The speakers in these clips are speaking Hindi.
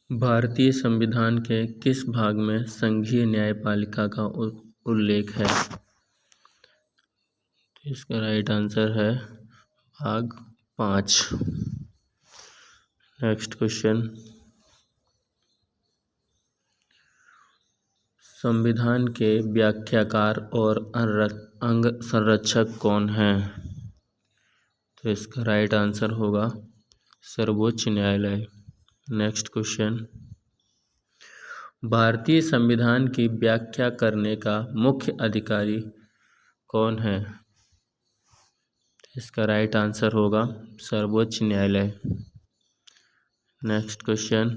भारतीय संविधान के किस भाग में संघीय न्यायपालिका का उल्लेख है? तो इसका राइट आंसर है भाग 5। नेक्स्ट क्वेश्चन, संविधान के व्याख्याकार और अंग संरक्षक कौन हैं? तो इसका राइट आंसर होगा सर्वोच्च न्यायालय। नेक्स्ट क्वेश्चन, भारतीय संविधान की व्याख्या करने का मुख्य अधिकारी कौन है? इसका राइट आंसर होगा सर्वोच्च न्यायालय। नेक्स्ट क्वेश्चन,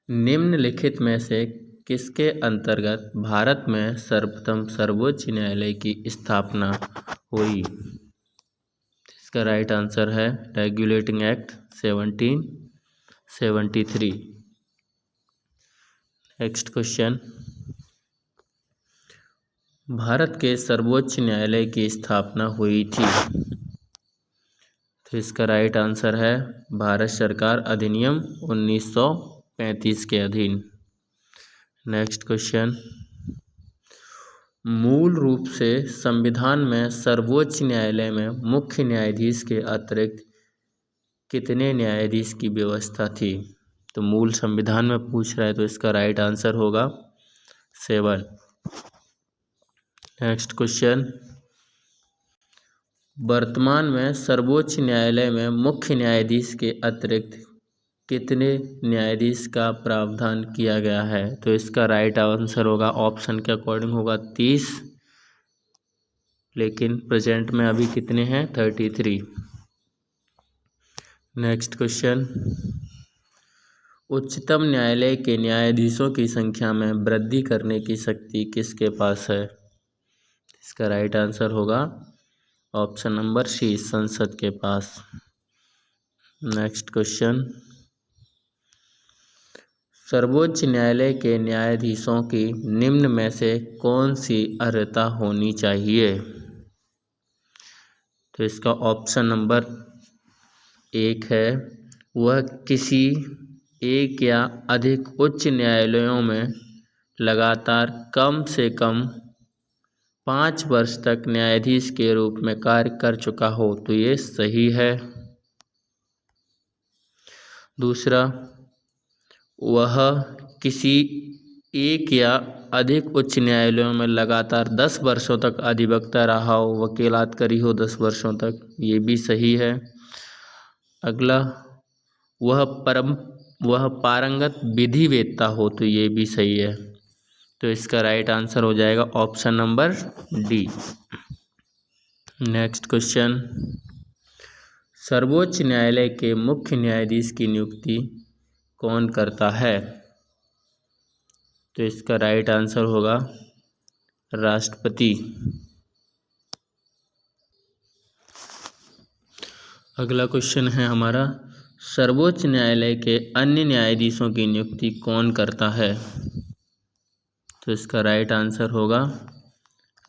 निम्नलिखित में से किसके अंतर्गत भारत में सर्वप्रथम सर्वोच्च न्यायालय की स्थापना हुई? इसका राइट आंसर है regulating act 1773। Next question, Bharat के सर्वोच्च न्यायालय की स्थापना हुई थी? तो इसका राइट आंसर है भारत सरकार अधिनियम 1935 के अधीन। नेक्स्ट क्वेश्चन, मूल रूप से संविधान में सर्वोच्च न्यायालय में मुख्य न्यायाधीश के अतिरिक्त कितने न्यायाधीश की व्यवस्था थी? तो मूल संविधान में पूछ रहा है, तो इसका राइट आंसर होगा 7। नेक्स्ट क्वेश्चन, वर्तमान में सर्वोच्च न्यायालय में मुख्य न्यायाधीश के अतिरिक्त कितने न्यायाधीश का प्रावधान किया गया है? तो इसका राइट आंसर होगा ऑप्शन के अकॉर्डिंग होगा 30, लेकिन प्रेजेंट में अभी कितने हैं? 33। नेक्स्ट क्वेश्चन, उच्चतम न्यायालय के न्यायाधीशों की संख्या में वृद्धि करने की शक्ति किसके पास है? इसका राइट आंसर होगा ऑप्शन नंबर सी, संसद के पास। नेक्स्ट क्वेश्चन, सर्वोच्च न्यायालय के न्यायाधीशों की निम्न में से कौन सी अर्हता होनी चाहिए? तो इसका ऑप्शन नंबर 1 है, वह किसी एक या अधिक उच्च न्यायालयों में लगातार कम से कम 5 वर्ष तक न्यायाधीश के रूप में कार्य कर चुका हो। तो ये सही है। दूसरा, वह किसी एक या अधिक उच्च न्यायालयों में लगातार 10 वर्षों तक अधिवक्ता रहा हो, वकीलात करी हो 10 वर्षों तक, ये भी सही है। अगला, वह पारंगत विधि वेत्ता हो, तो ये भी सही है। तो इसका राइट आंसर हो जाएगा option number D. Next question, सर्वोच्च न्यायालय के मुख्य न्यायाधीश की नियुक्ति कौन करता है? तो इसका राइट आंसर होगा राष्ट्रपति। अगला क्वेश्चन है हमारा, सर्वोच्च न्यायालय के अन्य न्यायाधीशों की नियुक्ति कौन करता है? तो इसका राइट आंसर होगा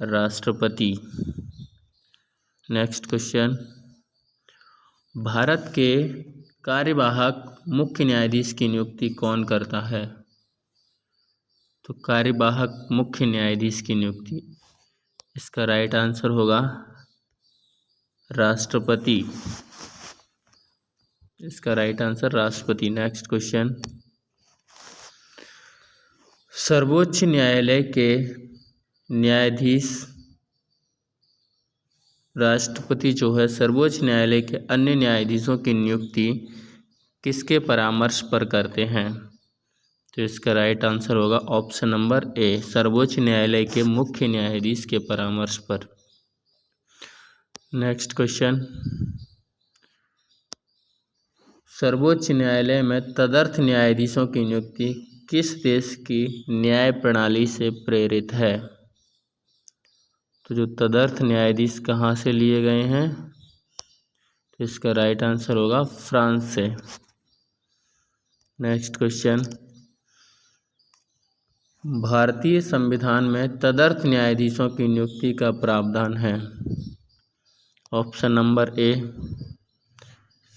राष्ट्रपति। नेक्स्ट क्वेश्चन, भारत के कार्यवाहक मुख्य न्यायाधीश की नियुक्ति कौन करता है? तो कार्यवाहक मुख्य न्यायाधीश की नियुक्ति, इसका राइट आंसर होगा राष्ट्रपति। इसका राइट आंसर राष्ट्रपति। नेक्स्ट क्वेश्चन, सर्वोच्च न्यायालय के न्यायाधीश राष्ट्रपति जो है सर्वोच्च न्यायालय के अन्य न्यायाधीशों की नियुक्ति किसके परामर्श पर करते हैं? तो इसका राइट आंसर होगा ऑप्शन नंबर ए, सर्वोच्च न्यायालय के मुख्य न्यायाधीश के परामर्श पर। नेक्स्ट क्वेश्चन, सर्वोच्च न्यायालय में तदर्थ न्यायाधीशों की नियुक्ति किस देश की न्याय प्रणाली से प्रेरित है? तो जो तदर्थ न्यायाधीश कहाँ से लिए गए हैं? तो इसका राइट आंसर होगा फ्रांस से। नेक्स्ट क्वेश्चन, भारतीय संविधान में तदर्थ न्यायाधीशों की नियुक्ति का प्रावधान है? ऑप्शन नंबर ए,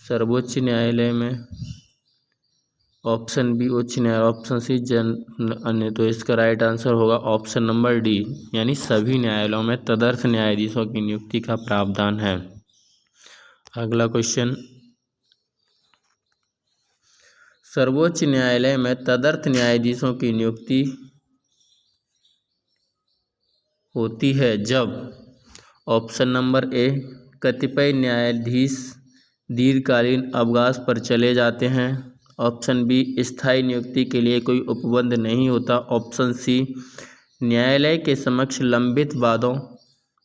सर्वोच्च न्यायालय में, ऑप्शन बी उच्च न्यायालय, ऑप्शन सी जन अन्य। तो इसका राइट आंसर होगा ऑप्शन नंबर डी, यानी सभी न्यायालयों में तदर्थ न्यायाधीशों की नियुक्ति का प्रावधान है। अगला क्वेश्चन, सर्वोच्च न्यायालय में तदर्थ न्यायाधीशों की नियुक्ति होती है जब ऑप्शन नंबर ए कतिपय न्यायाधीश दीर्घकालीन अवकाश पर चले जाते हैं, ऑप्शन बी स्थायी नियुक्ति के लिए कोई उपबंध नहीं होता, ऑप्शन सी न्यायालय के समक्ष लंबित वादों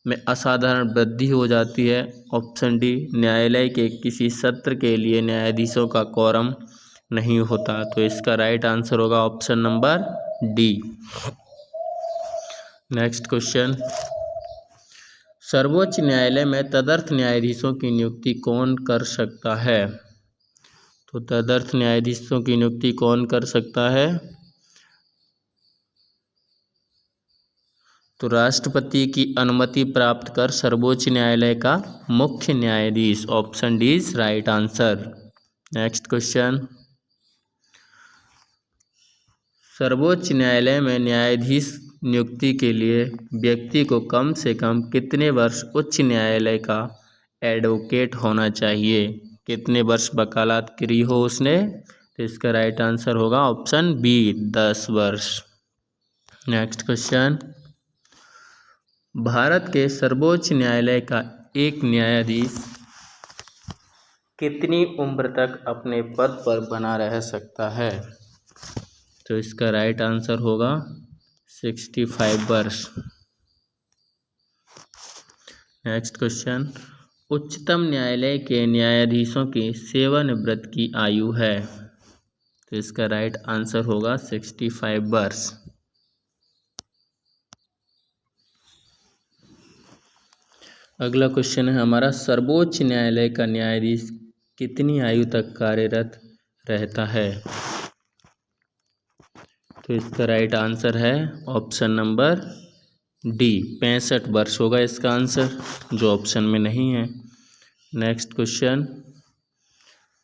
में असाधारण वृद्धि हो जाती है, ऑप्शन डी न्यायालय के किसी सत्र के लिए न्यायाधीशों का कोरम नहीं होता। तो इसका राइट आंसर होगा option number D. Next question, सर्वोच्च न्यायालय में तदर्थ न्यायाधीशों की नियुक्ति कौन कर सकता है? तो तदर्थ न्यायाधीशों की नियुक्ति कौन कर सकता है? तो राष्ट्रपति की अनुमति प्राप्त कर सर्वोच्च न्यायालय का मुख्य न्यायाधीश, option D is right answer. Next question, सर्वोच्च न्यायालय में न्यायाधीश नियुक्ति के लिए व्यक्ति को कम से कम कितने वर्ष उच्च न्यायालय का एडवोकेट होना चाहिए? कितने वर्ष वकालत करी हो उसने? तो इसका राइट आंसर होगा ऑप्शन बी 10 वर्ष। नेक्स्ट क्वेश्चन, भारत के सर्वोच्च न्यायालय का एक न्यायाधीश कितनी उम्र तक अपने पद पर बना रह सकता है? तो इसका राइट आंसर होगा 65 वर्ष। नेक्स्ट क्वेश्चन, उच्चतम न्यायालय के न्यायाधीशों की सेवानिवृत्त की आयु है? तो इसका राइट आंसर होगा 65 वर्ष। अगला क्वेश्चन है हमारा, सर्वोच्च न्यायालय का न्यायाधीश कितनी आयु तक कार्यरत रहता है? तो इसका राइट आंसर है ऑप्शन नंबर डी 65 वर्ष होगा इसका आंसर, जो ऑप्शन में नहीं है। नेक्स्ट क्वेश्चन,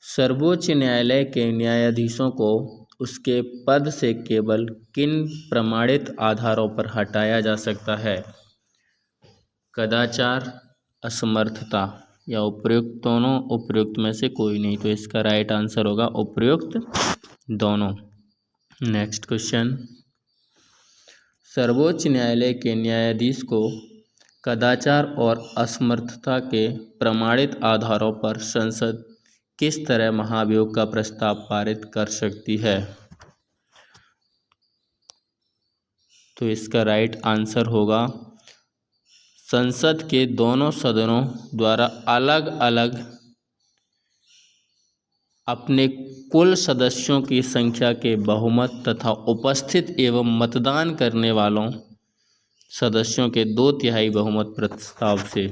सर्वोच्च न्यायालय के न्यायाधीशों को उसके पद से केवल किन प्रमाणित आधारों पर हटाया जा सकता है? कदाचार, असमर्थता या उपयुक्त दोनों, उपयुक्त में से कोई नहीं। तो इसका राइट आंसर होगा उपयुक्त दोनों। नेक्स्ट क्वेश्चन, सर्वोच्च न्यायालय के न्यायाधीश को कदाचार और असमर्थता के प्रमाणित आधारों पर संसद किस तरह महाभियोग का प्रस्ताव पारित कर सकती है? तो इसका राइट आंसर होगा संसद के दोनों सदनों द्वारा अलग अलग अपने कुल सदस्यों की संख्या के बहुमत तथा उपस्थित एवं मतदान करने वालों सदस्यों के 2/3 बहुमत प्रस्ताव से,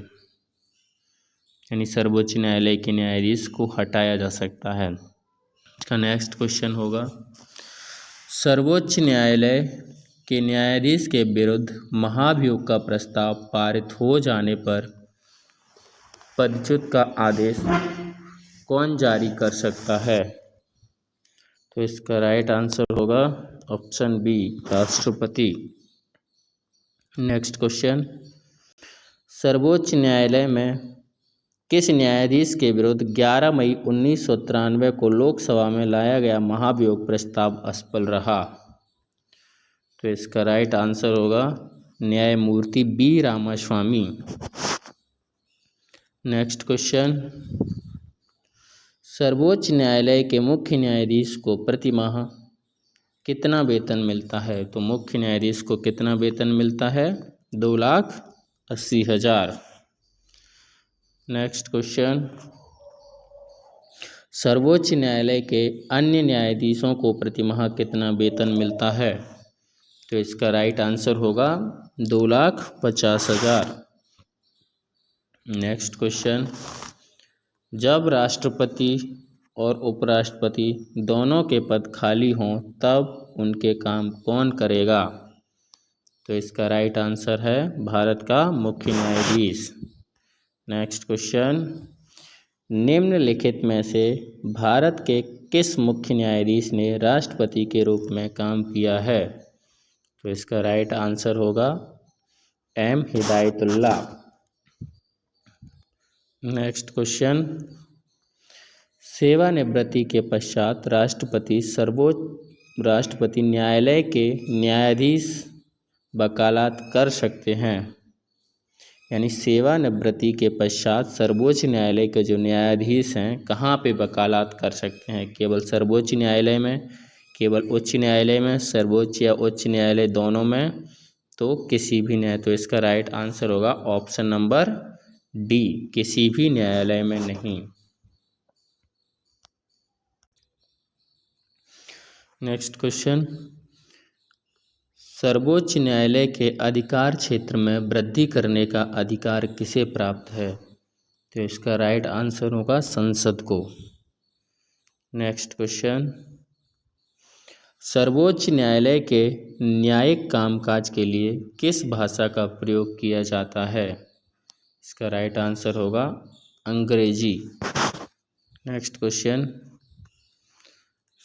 यानी सर्वोच्च न्यायालय के न्यायाधीश को हटाया जा सकता है। इसका नेक्स्ट क्वेश्चन होगा, सर्वोच्च न्यायालय के न्यायाधीश के विरुद्ध महाभियोग का प्रस्ताव पारित हो जाने पर पदच्युत का आदेश कौन जारी कर सकता है? तो इसका राइट आंसर होगा ऑप्शन बी राष्ट्रपति। नेक्स्ट क्वेश्चन, सर्वोच्च न्यायालय में किस न्यायाधीश के विरुद्ध 11 मई 1993 को लोकसभा में लाया गया महाभियोग प्रस्ताव असफल रहा? तो इसका राइट आंसर होगा न्यायमूर्ति बी रामास्वामी। नेक्स्ट क्वेश्चन, सर्वोच्च न्यायालय के मुख्य न्यायाधीश को प्रति माह कितना वेतन मिलता है? तो मुख्य न्यायाधीश को कितना वेतन मिलता है? 2,80,000। नेक्स्ट क्वेश्चन, सर्वोच्च न्यायालय के अन्य न्यायाधीशों को प्रति माह कितना वेतन मिलता है? तो इसका राइट आंसर होगा 2,50,000। नेक्स्ट क्वेश्चन, जब राष्ट्रपति और उपराष्ट्रपति दोनों के पद खाली हों तब उनके काम कौन करेगा? तो इसका राइट आंसर है भारत का मुख्य न्यायाधीश। नेक्स्ट क्वेश्चन, निम्नलिखित में से भारत के किस मुख्य न्यायाधीश ने राष्ट्रपति के रूप में काम किया है? तो इसका राइट आंसर होगा एम हिदायतुल्ला। नेक्स्ट क्वेश्चन, सेवानिवृत्ति के पश्चात राष्ट्रपति सर्वोच्च राष्ट्रपति न्यायालय के न्यायाधीश वकालत कर सकते हैं। यानी सेवानिवृत्ति के पश्चात सर्वोच्च न्यायालय के जो न्यायाधीश हैं कहाँ पे वकालत कर सकते हैं? केवल सर्वोच्च न्यायालय में, केवल उच्च न्यायालय में, सर्वोच्च या उच्च न्यायालय दोनों में, तो किसी भी न्याय। तो इसका राइट आंसर होगा ऑप्शन नंबर डी, किसी भी न्यायालय में नहीं। नेक्स्ट क्वेश्चन, सर्वोच्च न्यायालय के अधिकार क्षेत्र में वृद्धि करने का अधिकार किसे प्राप्त है? तो इसका राइट आंसर होगा संसद को। नेक्स्ट क्वेश्चन, सर्वोच्च न्यायालय के न्यायिक कामकाज के लिए किस भाषा का प्रयोग किया जाता है? इसका राइट आंसर होगा अंग्रेजी। नेक्स्ट क्वेश्चन,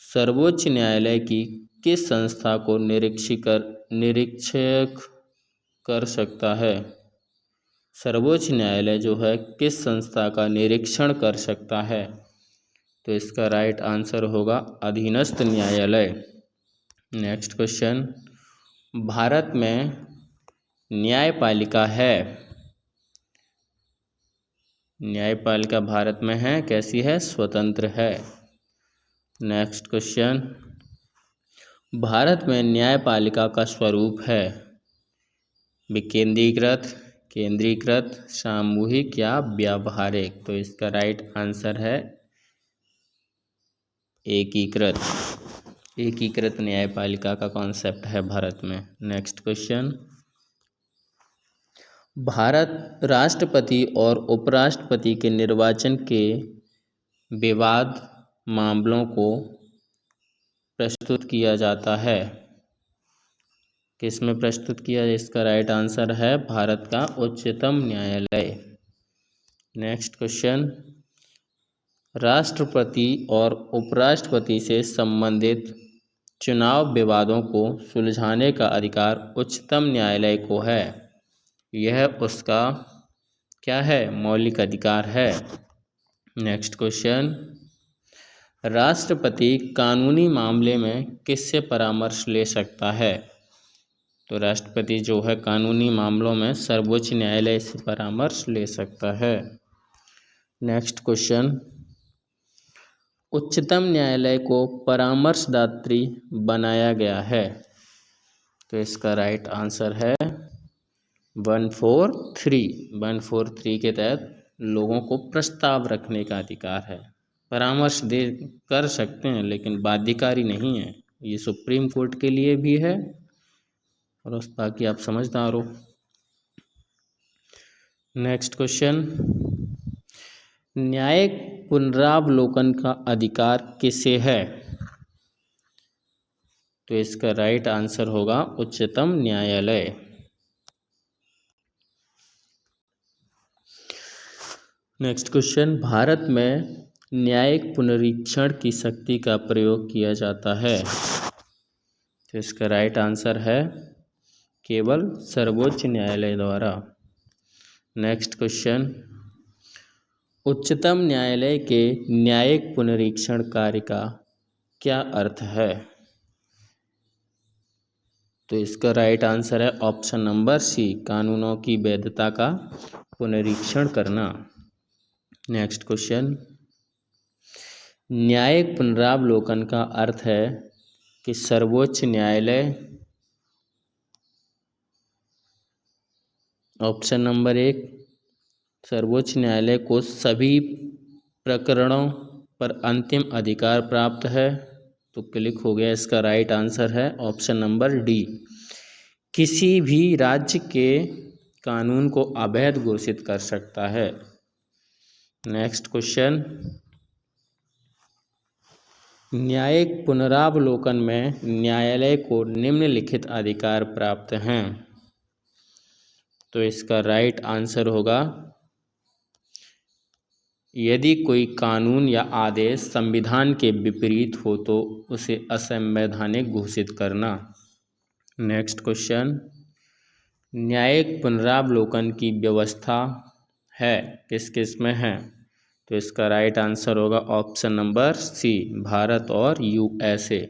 सर्वोच्च न्यायालय की किस संस्था को निरीक्षक कर सकता है? सर्वोच्च न्यायालय जो है किस संस्था का निरीक्षण कर सकता है? तो इसका राइट आंसर होगा अधीनस्थ न्यायालय। नेक्स्ट क्वेश्चन, भारत में न्यायपालिका है। न्यायपालिका भारत में है, कैसी है? स्वतंत्र है। नेक्स्ट क्वेश्चन, भारत में न्यायपालिका का स्वरूप है विकेंद्रीकृत, केंद्रीकृत, सामूहिक या व्यावहारिक? तो इसका राइट आंसर है एकीकृत। एकीकृत न्यायपालिका का कॉन्सेप्ट है भारत में। नेक्स्ट क्वेश्चन, भारत राष्ट्रपति और उपराष्ट्रपति के निर्वाचन के विवाद मामलों को प्रस्तुत किया जाता है, किसमें प्रस्तुत किया? इसका राइट आंसर है भारत का उच्चतम न्यायालय। नेक्स्ट क्वेश्चन, राष्ट्रपति और उपराष्ट्रपति से संबंधित चुनाव विवादों को सुलझाने का अधिकार उच्चतम न्यायालय को है। यह उसका क्या है? मौलिक अधिकार है। नेक्स्ट क्वेश्चन, राष्ट्रपति कानूनी मामले में किससे परामर्श ले सकता है? तो राष्ट्रपति जो है कानूनी मामलों में सर्वोच्च न्यायालय से परामर्श ले सकता है। नेक्स्ट क्वेश्चन, उच्चतम न्यायालय को परामर्शदात्री बनाया गया है। तो इसका राइट आंसर है 143। 143 के तहत लोगों को प्रस्ताव रखने का अधिकार है। परामर्श दे कर सकते हैं लेकिन बाध्यकारी नहीं है। ये सुप्रीम कोर्ट के लिए भी है और ताकि आप समझदार हो। नेक्स्ट क्वेश्चन, न्यायिक पुनरावलोकन का अधिकार किसे है? तो इसका राइट आंसर होगा उच्चतम न्यायालय। नेक्स्ट क्वेश्चन, भारत में न्यायिक पुनरीक्षण की शक्ति का प्रयोग किया जाता है। तो इसका राइट आंसर है केवल सर्वोच्च न्यायालय द्वारा। नेक्स्ट क्वेश्चन, उच्चतम न्यायालय के न्यायिक पुनरीक्षण कार्य का क्या अर्थ है? तो इसका राइट आंसर है ऑप्शन नंबर सी, कानूनों की वैधता का पुनरीक्षण करना। नेक्स्ट क्वेश्चन, न्यायिक पुनरावलोकन का अर्थ है कि सर्वोच्च न्यायालय, ऑप्शन नंबर 1, सर्वोच्च न्यायालय को सभी प्रकरणों पर अंतिम अधिकार प्राप्त है। तो क्लिक हो गया। इसका राइट आंसर है ऑप्शन नंबर डी, किसी भी राज्य के कानून को अवैध घोषित कर सकता है। नेक्स्ट क्वेश्चन, न्यायिक पुनरावलोकन में न्यायालय को निम्नलिखित अधिकार प्राप्त हैं। तो इसका राइट आंसर होगा यदि कोई कानून या आदेश संविधान के विपरीत हो तो उसे असंवैधानिक घोषित करना। नेक्स्ट क्वेश्चन, न्यायिक पुनरावलोकन की व्यवस्था है किस किस में है? तो इसका राइट आंसर होगा ऑप्शन नंबर सी, भारत और यूएसए।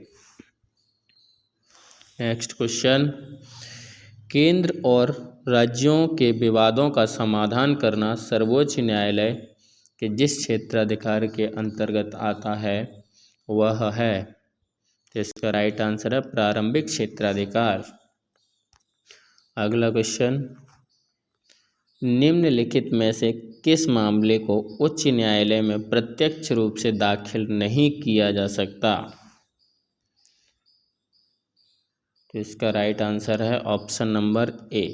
नेक्स्ट क्वेश्चन, केंद्र और राज्यों के विवादों का समाधान करना सर्वोच्च न्यायालय के जिस क्षेत्राधिकार के अंतर्गत आता है वह है, तो इसका राइट आंसर है प्रारंभिक क्षेत्राधिकार। अगला क्वेश्चन, निम्नलिखित में से किस मामले को उच्च न्यायालय में प्रत्यक्ष रूप से दाखिल नहीं किया जा सकता? तो इसका राइट आंसर है ऑप्शन नंबर ए,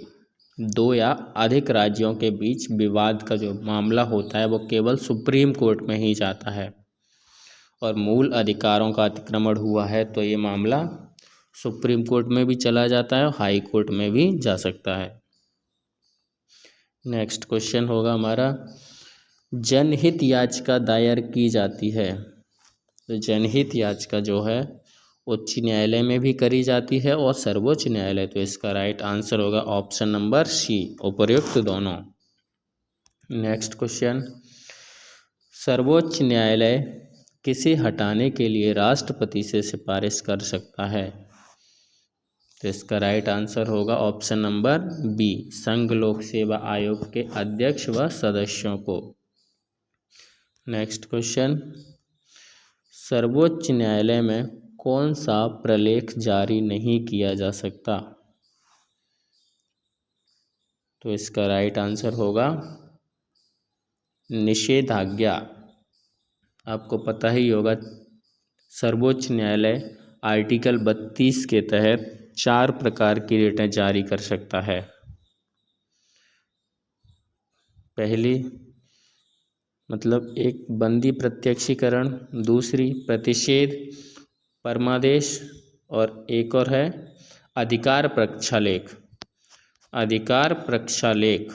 दो या अधिक राज्यों के बीच विवाद का जो मामला होता है वो केवल सुप्रीम कोर्ट में ही जाता है, और मूल अधिकारों का अतिक्रमण हुआ है तो ये मामला सुप्रीम कोर्ट में भी चला जाता है और हाई कोर्ट में भी जा सकता है। नेक्स्ट क्वेश्चन होगा हमारा, जनहित याचिका दायर की जाती है, तो जनहित याचिका जो है उच्च न्यायालय में भी करी जाती है और सर्वोच्च न्यायालय, तो इसका राइट आंसर होगा ऑप्शन नंबर सी, उपर्युक्त दोनों। नेक्स्ट क्वेश्चन, सर्वोच्च न्यायालय किसे हटाने के लिए राष्ट्रपति से सिफारिश कर सकता है? तो इसका राइट आंसर होगा ऑप्शन नंबर बी, संघ लोक सेवा आयोग के अध्यक्ष व सदस्यों को। नेक्स्ट क्वेश्चन, सर्वोच्च न्यायालय में कौन सा प्रलेख जारी नहीं किया जा सकता? तो इसका राइट आंसर होगा निषेधाज्ञा। आपको पता ही होगा सर्वोच्च न्यायालय आर्टिकल 32 के तहत 4 प्रकार की रिटें जारी कर सकता है। पहली मतलब एक बंदी प्रत्यक्षीकरण, दूसरी प्रतिषेध, परमादेश, और एक और है अधिकार प्रक्षालेख। अधिकार प्रक्षालेख,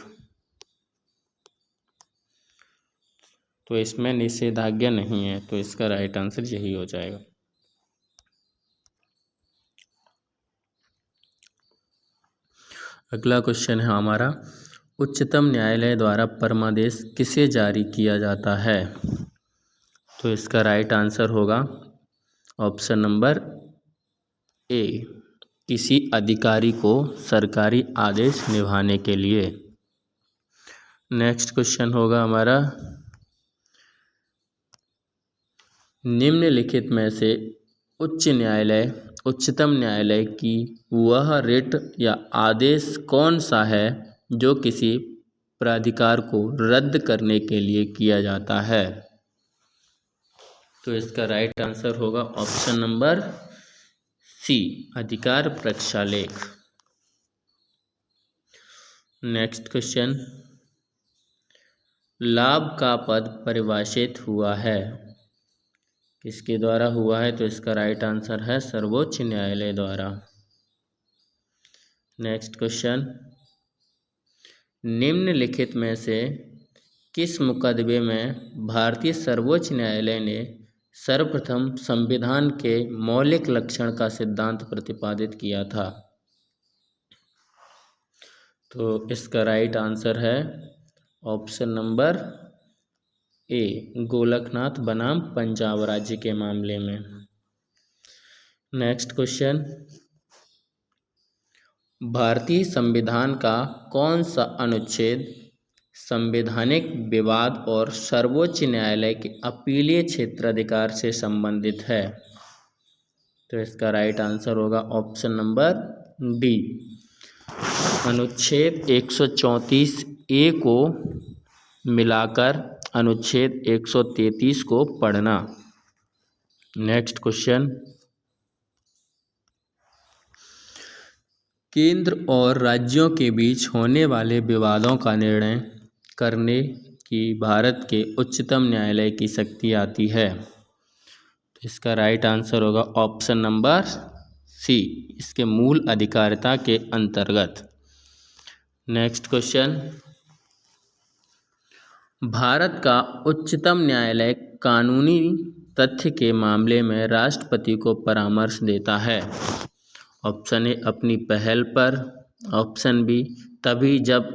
तो इसमें निषेधाज्ञा नहीं है, तो इसका राइट आंसर यही हो जाएगा। अगला क्वेश्चन है हमारा, उच्चतम न्यायालय द्वारा परमादेश किसे जारी किया जाता है? तो इसका राइट आंसर होगा ऑप्शन नंबर ए, किसी अधिकारी को सरकारी आदेश निभाने के लिए। नेक्स्ट क्वेश्चन होगा हमारा, निम्नलिखित में से उच्चतम न्यायालय की वह रिट या आदेश कौन सा है जो किसी प्राधिकार को रद्द करने के लिए किया जाता है? तो इसका राइट आंसर होगा ऑप्शन नंबर सी, अधिकार प्रक्षालेख। नेक्स्ट क्वेश्चन, लाभ का पद परिभाषित हुआ है, किसके द्वारा हुआ है? तो इसका राइट आंसर है सर्वोच्च न्यायालय द्वारा। नेक्स्ट क्वेश्चन, निम्नलिखित में से किस मुकदमे में भारतीय सर्वोच्च न्यायालय ने सर्वप्रथम संविधान के मौलिक लक्षण का सिद्धांत प्रतिपादित किया था? तो इसका राइट आंसर है ऑप्शन नंबर ए, गोलकनाथ बनाम पंजाब राज्य के मामले में। नेक्स्ट क्वेश्चन, भारतीय संविधान का कौन सा अनुच्छेद संवैधानिक विवाद और सर्वोच्च न्यायालय के अपीलीय क्षेत्राधिकार से संबंधित है? तो इसका राइट आंसर होगा ऑप्शन नंबर डी, अनुच्छेद 134 ए को मिलाकर अनुच्छेद 133 को पढ़ना। नेक्स्ट क्वेश्चन, केंद्र और राज्यों के बीच होने वाले विवादों का निर्णय करने की भारत के उच्चतम न्यायालय की शक्ति आती है? तो इसका राइट आंसर होगा ऑप्शन नंबर सी, इसके मूल अधिकारिता के अंतर्गत। नेक्स्ट क्वेश्चन, भारत का उच्चतम न्यायालय कानूनी तथ्य के मामले में राष्ट्रपति को परामर्श देता है। ऑप्शन ए अपनी पहल पर, ऑप्शन बी तभी जब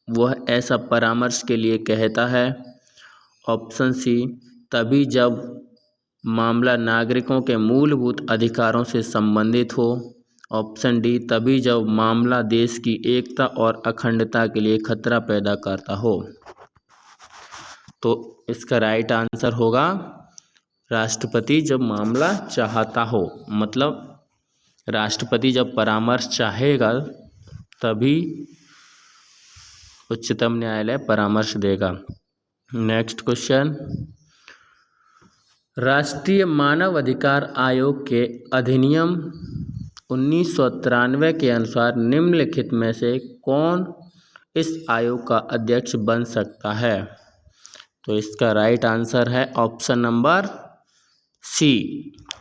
वह ऐसा परामर्श के लिए कहता है, ऑप्शन सी तभी जब मामला नागरिकों के मूलभूत अधिकारों से संबंधित हो, ऑप्शन डी तभी जब मामला देश की एकता और अखंडता के लिए खतरा पैदा करता हो। तो इसका राइट आंसर होगा राष्ट्रपति जब मामला चाहता हो, मतलब राष्ट्रपति जब परामर्श चाहेगा तभी उच्चतम न्यायालय परामर्श देगा। नेक्स्ट क्वेश्चन, राष्ट्रीय मानव अधिकार आयोग के अधिनियम 1993 के अनुसार निम्नलिखित में से कौन इस आयोग का अध्यक्ष बन सकता है? तो इसका राइट आंसर है ऑप्शन नंबर सी,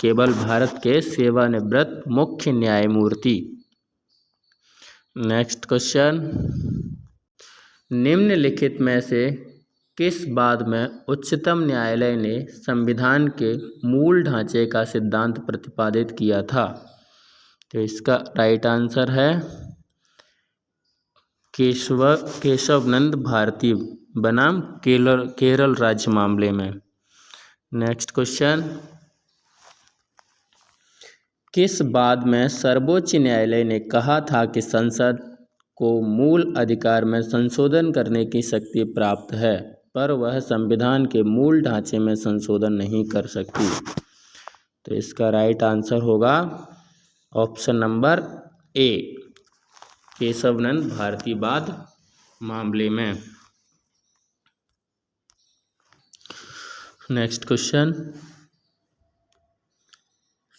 केवल भारत के सेवानिवृत्त मुख्य न्यायमूर्ति। नेक्स्ट क्वेश्चन, निम्नलिखित में से किस बात में उच्चतम न्यायालय ने संविधान के मूल ढांचे का सिद्धांत प्रतिपादित किया था? तो इसका राइट आंसर है केशवानंद भारती बनाम केरल राज्य मामले में। नेक्स्ट क्वेश्चन, किस बात में सर्वोच्च न्यायालय ने कहा था कि संसद को मूल अधिकार में संशोधन करने की शक्ति प्राप्त है, पर वह संविधान के मूल ढांचे में संशोधन नहीं कर सकती? तो इसका राइट आंसर होगा ऑप्शन नंबर ए, केशवानंद भारतीवाद मामले में। नेक्स्ट क्वेश्चन,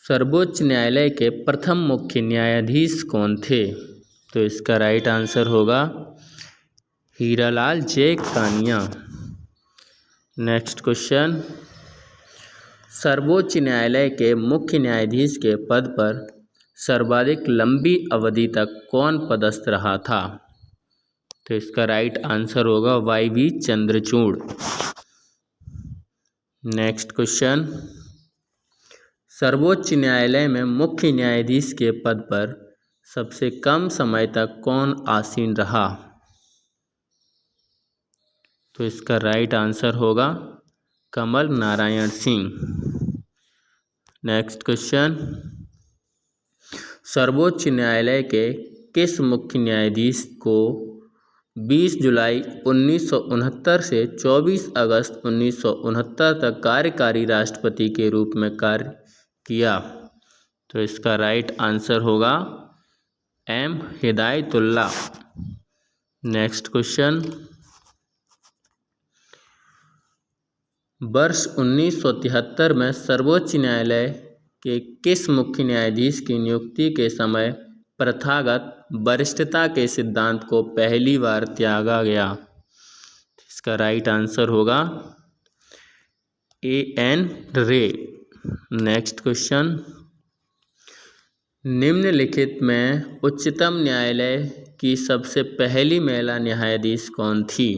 सर्वोच्च न्यायालय के प्रथम मुख्य न्यायाधीश कौन थे? तो इसका राइट आंसर होगा हीरालाल जे कानिया। नेक्स्ट क्वेश्चन, सर्वोच्च न्यायालय के मुख्य न्यायाधीश के पद पर सर्वाधिक लंबी अवधि तक कौन पदस्थ रहा था? तो इसका राइट आंसर होगा वाई.वी. चंद्रचूड़। नेक्स्ट क्वेश्चन, सर्वोच्च न्यायालय में मुख्य न्यायाधीश के पद पर सबसे कम समय तक कौन आसीन रहा? तो इसका राइट आंसर होगा कमल नारायण सिंह। नेक्स्ट क्वेश्चन, सर्वोच्च न्यायालय के किस मुख्य न्यायाधीश को 20 जुलाई 1969 से 24 अगस्त 1969 तक कार्यकारी राष्ट्रपति के रूप में कार्य किया? तो इसका राइट आंसर होगा एम हिदायतुल्ला। नेक्स्ट क्वेश्चन, वर्ष 1973 में सर्वोच्च न्यायालय के किस मुख्य न्यायाधीश की नियुक्ति के समय प्रथागत वरिष्ठता के सिद्धांत को पहली बार त्यागा गया? इसका राइट आंसर होगा ए.एन. रे। नेक्स्ट क्वेश्चन, निम्नलिखित में उच्चतम न्यायालय की सबसे पहली महिला न्यायाधीश कौन थी?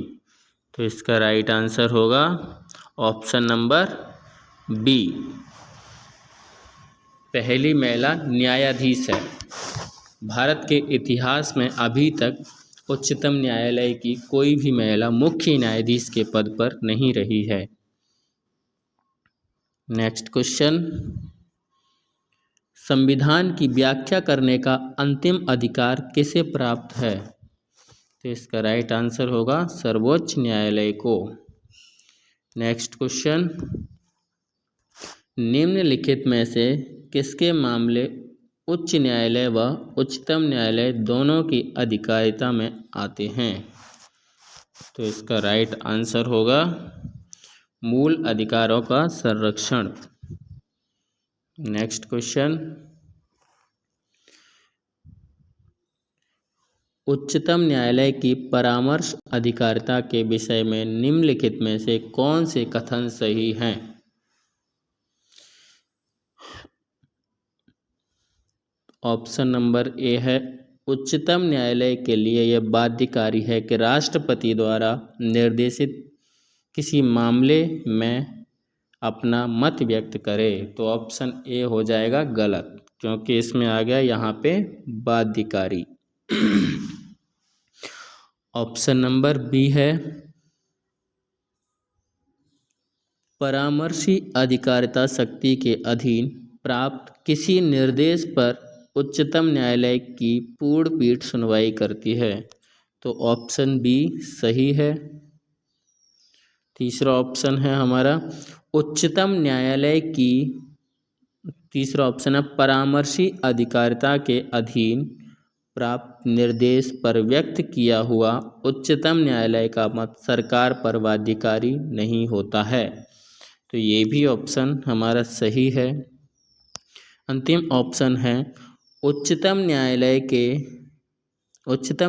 तो इसका राइट आंसर होगा ऑप्शन नंबर बी, पहली महिला न्यायाधीश है। भारत के इतिहास में अभी तक उच्चतम न्यायालय की कोई भी महिला मुख्य न्यायाधीश के पद पर नहीं रही है। नेक्स्ट क्वेश्चन, संविधान की व्याख्या करने का अंतिम अधिकार किसे प्राप्त है? तो इसका राइट आंसर होगा सर्वोच्च न्यायालय को। नेक्स्ट क्वेश्चन, निम्नलिखित में से किसके मामले उच्च न्यायालय व उच्चतम न्यायालय दोनों की अधिकारिता में आते हैं? तो इसका राइट आंसर होगा मूल अधिकारों का संरक्षण। नेक्स्ट क्वेश्चन, उच्चतम न्यायालय की परामर्श अधिकारिता के विषय में निम्नलिखित में से कौन से कथन सही हैं? ऑप्शन नंबर ए है उच्चतम न्यायालय के लिए यह बाध्यकारी है कि राष्ट्रपति द्वारा निर्देशित किसी मामले में अपना मत व्यक्त करे। तो ऑप्शन ए हो जाएगा गलत, क्योंकि इसमें आ गया यहाँ पे बाध्यकारी। ऑप्शन नंबर बी है परामर्शी अधिकारिता शक्ति के अधीन प्राप्त किसी निर्देश पर उच्चतम न्यायालय की पूर्ण पीठ सुनवाई करती है। तो ऑप्शन बी सही है। तीसरा ऑप्शन है हमारा उच्चतम न्यायालय की, तीसरा ऑप्शन है परामर्शी अधिकारिता के अधीन प्राप्त निर्देश पर व्यक्त किया हुआ उच्चतम न्यायालय का मत सरकार पर बाध्यकारी नहीं होता है। तो ये भी ऑप्शन हमारा सही है। अंतिम ऑप्शन है उच्चतम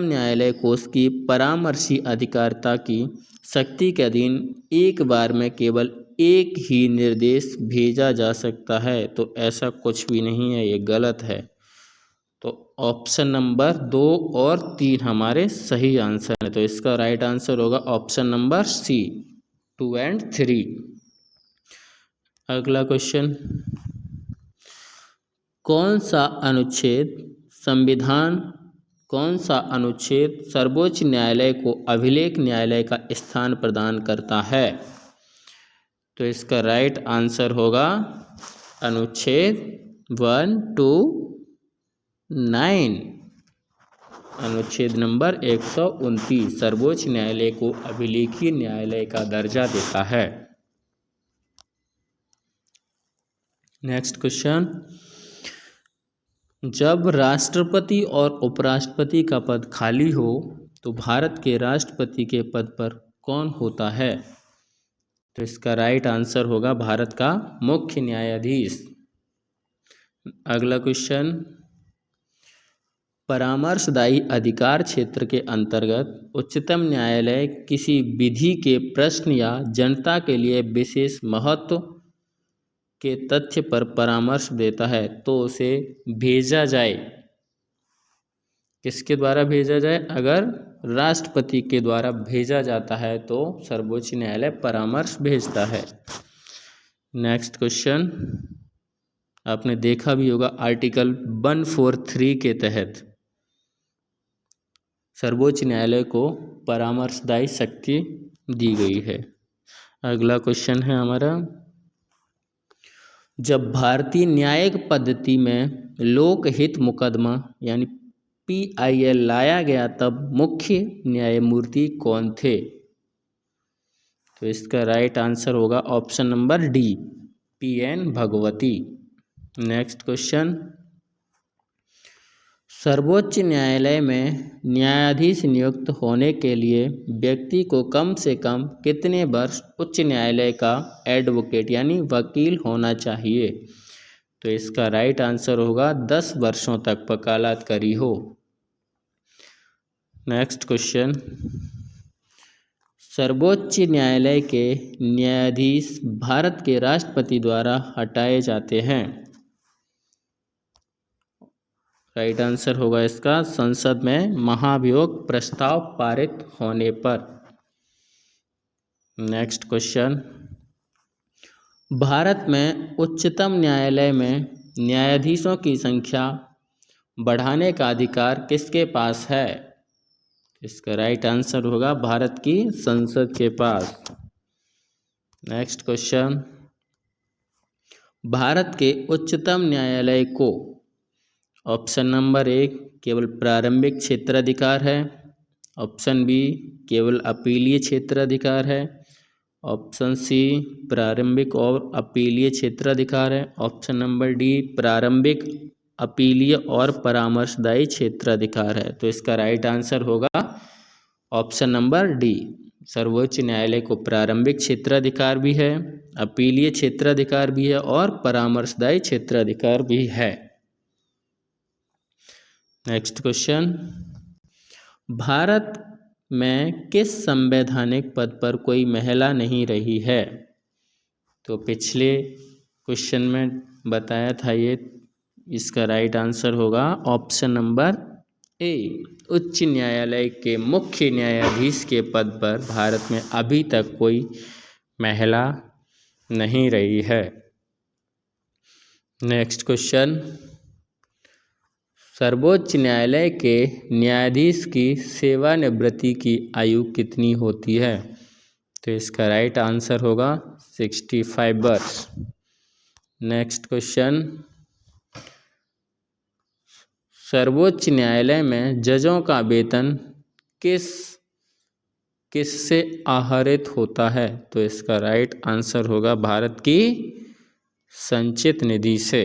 न्यायालय को उसकी परामर्शी अधिकारिता की शक्ति के अधीन एक बार में केवल एक ही निर्देश भेजा जा सकता है। तो ऐसा कुछ भी नहीं है, ये गलत है। तो ऑप्शन नंबर 2 और 3 हमारे सही आंसर है। तो इसका राइट आंसर होगा ऑप्शन नंबर सी, 2 एंड 3। अगला क्वेश्चन, कौन सा अनुच्छेद सर्वोच्च न्यायालय को अभिलेख न्यायालय का स्थान प्रदान करता है? तो इसका राइट आंसर होगा अनुच्छेद 129, अनुच्छेद नंबर 129 सर्वोच्च न्यायालय को अभिलेखीय न्यायालय का दर्जा देता है। नेक्स्ट क्वेश्चन, जब राष्ट्रपति और उपराष्ट्रपति का पद खाली हो तो भारत के राष्ट्रपति के पद पर कौन होता है? तो इसका राइट आंसर होगा भारत का मुख्य न्यायाधीश। अगला क्वेश्चन, परामर्शदायी अधिकार क्षेत्र के अंतर्गत उच्चतम न्यायालय किसी विधि के प्रश्न या जनता के लिए विशेष महत्व के तथ्य पर परामर्श देता है तो उसे भेजा जाए, किसके द्वारा भेजा जाए? अगर राष्ट्रपति के द्वारा भेजा जाता है तो सर्वोच्च न्यायालय परामर्श भेजता है। नेक्स्ट क्वेश्चन, आपने देखा भी होगा आर्टिकल 143 के तहत सर्वोच्च न्यायालय को परामर्शदायी शक्ति दी गई है। अगला क्वेश्चन है हमारा, जब भारतीय न्यायिक पद्धति में लोकहित मुकदमा यानी PIL लाया गया तब मुख्य न्यायमूर्ति कौन थे? तो इसका राइट आंसर होगा option number D, PN Bhagwati. Next question, सर्वोच्च न्यायालय में न्यायाधीश नियुक्त होने के लिए व्यक्ति को कम से कम कितने वर्ष उच्च न्यायालय का एडवोकेट यानी वकील होना चाहिए? तो इसका राइट आंसर होगा 10 वर्षों तक वकालत करी हो। नेक्स्ट क्वेश्चन, सर्वोच्च न्यायालय के न्यायाधीश भारत के राष्ट्रपति द्वारा हटाए जाते हैं। राइट आंसर होगा इसका संसद में महाभियोग प्रस्ताव पारित होने पर। नेक्स्ट क्वेश्चन, भारत में उच्चतम न्यायालय में न्यायाधीशों की संख्या बढ़ाने का अधिकार किसके पास है? इसका राइट आंसर होगा भारत की संसद के पास। नेक्स्ट क्वेश्चन, भारत के उच्चतम न्यायालय को ऑप्शन नंबर 1 केवल प्रारंभिक क्षेत्राधिकार है, ऑप्शन बी केवल अपीलीय क्षेत्राधिकार है, ऑप्शन सी प्रारंभिक और अपीलीय क्षेत्राधिकार है, ऑप्शन नंबर डी प्रारंभिक अपीलीय और परामर्शदायी क्षेत्राधिकार है। तो इसका राइट आंसर होगा ऑप्शन नंबर डी, सर्वोच्च न्यायालय को प्रारंभिक क्षेत्राधिकार भी है, अपीलीय क्षेत्राधिकार भी है और परामर्शदायी क्षेत्राधिकार भी है। नेक्स्ट क्वेश्चन, भारत में किस संवैधानिक पद पर कोई महिला नहीं रही है? तो पिछले क्वेश्चन में बताया था ये, इसका राइट आंसर होगा ऑप्शन नंबर ए, उच्च न्यायालय के मुख्य न्यायाधीश के पद पर भारत में अभी तक कोई महिला नहीं रही है। नेक्स्ट क्वेश्चन, सर्वोच्च न्यायालय के न्यायाधीश की सेवानिवृत्ति की आयु कितनी होती है? तो इसका राइट आंसर होगा 65 वर्ष। नेक्स्ट क्वेश्चन, सर्वोच्च न्यायालय में जजों का वेतन किससे आहरित होता है? तो इसका राइट आंसर होगा भारत की संचित निधि से।